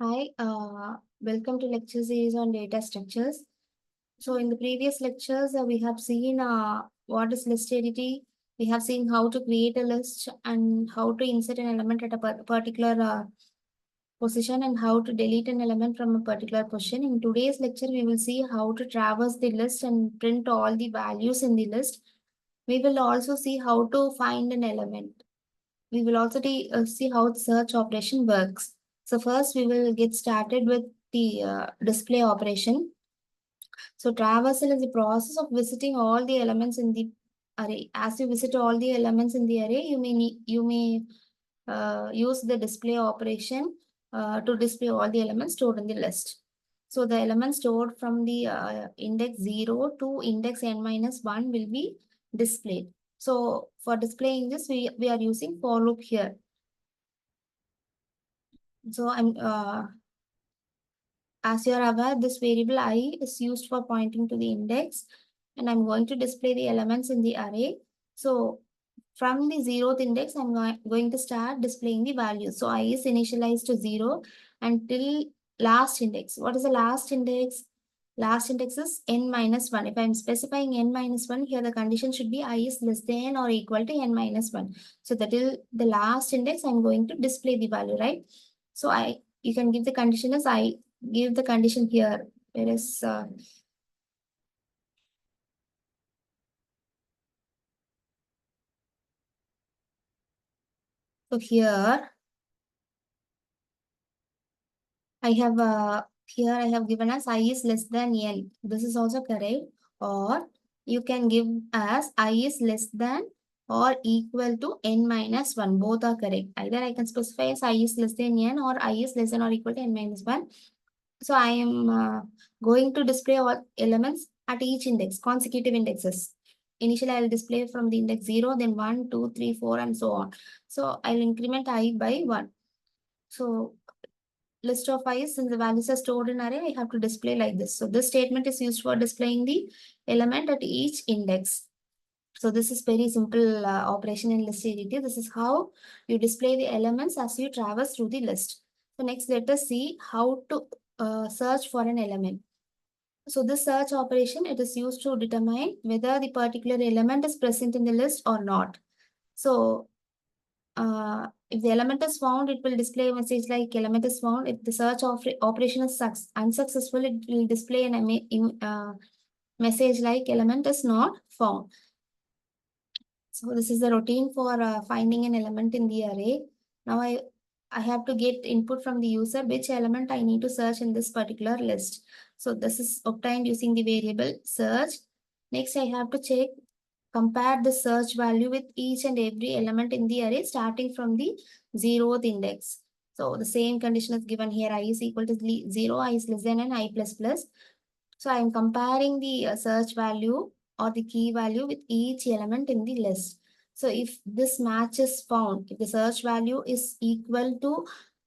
Hi, welcome to lecture series on data structures. So in the previous lectures, we have seen what is list entity. We have seen how to create a list and how to insert an element at a particular position and how to delete an element from a particular position. In today's lecture, we will see how to traverse the list and print all the values in the list. We will also see how to find an element. We will also see how the search operation works. So first we will get started with the display operation. So traversal is the process of visiting all the elements in the array. As you visit all the elements in the array, you may use the display operation to display all the elements stored in the list. So the elements stored from the index 0 to index n minus 1 will be displayed. So for displaying this, we are using for loop here. So as you are aware, this variable I is used for pointing to the index, and I'm going to display the elements in the array. So from the 0th index, I'm going to start displaying the values. So I is initialized to 0 until last index. What is the last index? Last index is n minus 1. If I'm specifying n minus 1, here the condition should be I is less than or equal to n minus 1. So that is the last index, I'm going to display the value, right? So you can give the condition as I give the condition here. There is so here I have given as I is less than n. This is also correct. Or you can give as I is less than or equal to n minus 1. Both are correct. Either I can specify as I is less than n or I is less than or equal to n minus 1. So I am going to display all elements at each index, consecutive indexes. Initially, I'll display from the index 0, then 1, 2, 3, 4, and so on. So I'll increment I by 1. So list of i's, since the values are stored in array, I have to display like this. So this statement is used for displaying the element at each index. So this is very simple operation in list entity. This is how you display the elements as you traverse through the list. So next, let us see how to search for an element. So this search operation, it is used to determine whether the particular element is present in the list or not. So if the element is found, it will display a message like element is found. If the search operation is unsuccessful, it will display an message like element is not found. So this is the routine for finding an element in the array. Now I have to get input from the user which element I need to search in this particular list. So this is obtained using the variable search. Next, I have to compare the search value with each and every element in the array starting from the 0th index. So the same condition is given here. I is equal to 0, I is less than n, I plus plus. So I am comparing the search value or the key value with each element in the list. So if this match is found, if the search value is equal to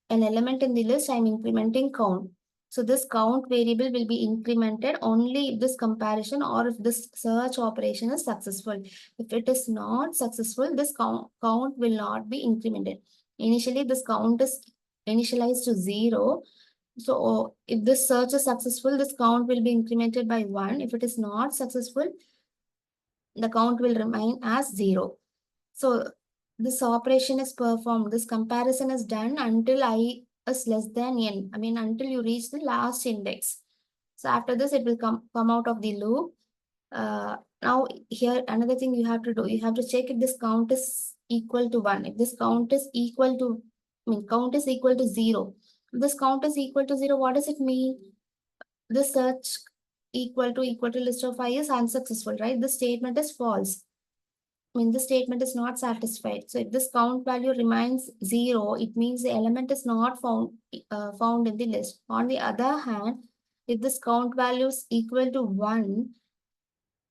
an element in the list, I'm incrementing count. So this count variable will be incremented only if this comparison or if this search operation is successful. If it is not successful, this count will not be incremented. Initially, this count is initialized to 0. So if this search is successful, this count will be incremented by 1. If it is not successful, the count will remain as 0. So this operation is performed. This comparison is done until I is less than n. I mean, until you reach the last index. So after this, it will come out of the loop. Now here, another thing you have to do, you have to check if this count is equal to 1. If this count is equal to, count is equal to 0. If this count is equal to 0, what does it mean? This search equal to list of I is unsuccessful, right? This statement is false. This statement is not satisfied. So if this count value remains 0, it means the element is not found in the list. On the other hand, if this count value is equal to 1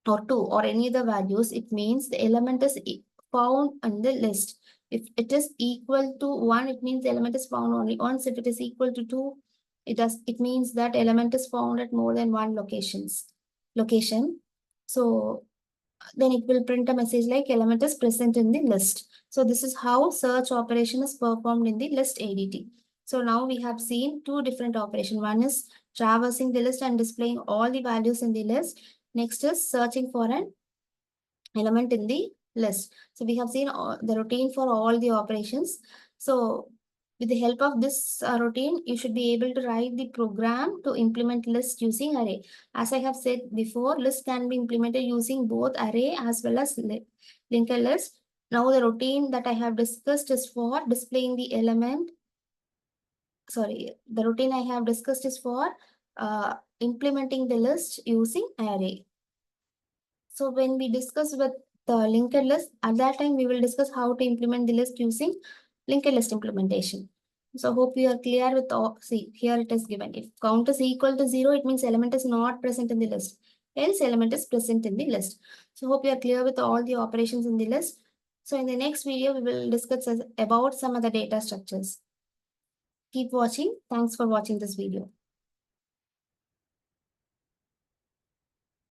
or 2 or any other values, it means the element is found in the list. If it is equal to 1, it means the element is found only once. If it is equal to 2, it means that element is found at more than one location. So then it will print a message like element is present in the list. So this is how search operation is performed in the list ADT. So now we have seen two different operations. One is traversing the list and displaying all the values in the list. Next is searching for an element in the list. So we have seen the routine for all the operations. So with the help of this routine, you should be able to write the program to implement list using array. As I have said before, list can be implemented using both array as well as linked list. Now the routine that I have discussed is for displaying the element. Sorry, the routine I have discussed is for implementing the list using array. So when we discuss with the linked list, at that time we will discuss how to implement the list using linked list implementation. So hope you are clear with all. See, here it is given. If count is equal to 0, it means element is not present in the list. Else element is present in the list. So hope you are clear with all the operations in the list. So in the next video, we will discuss about some of the data structures. Keep watching. Thanks for watching this video.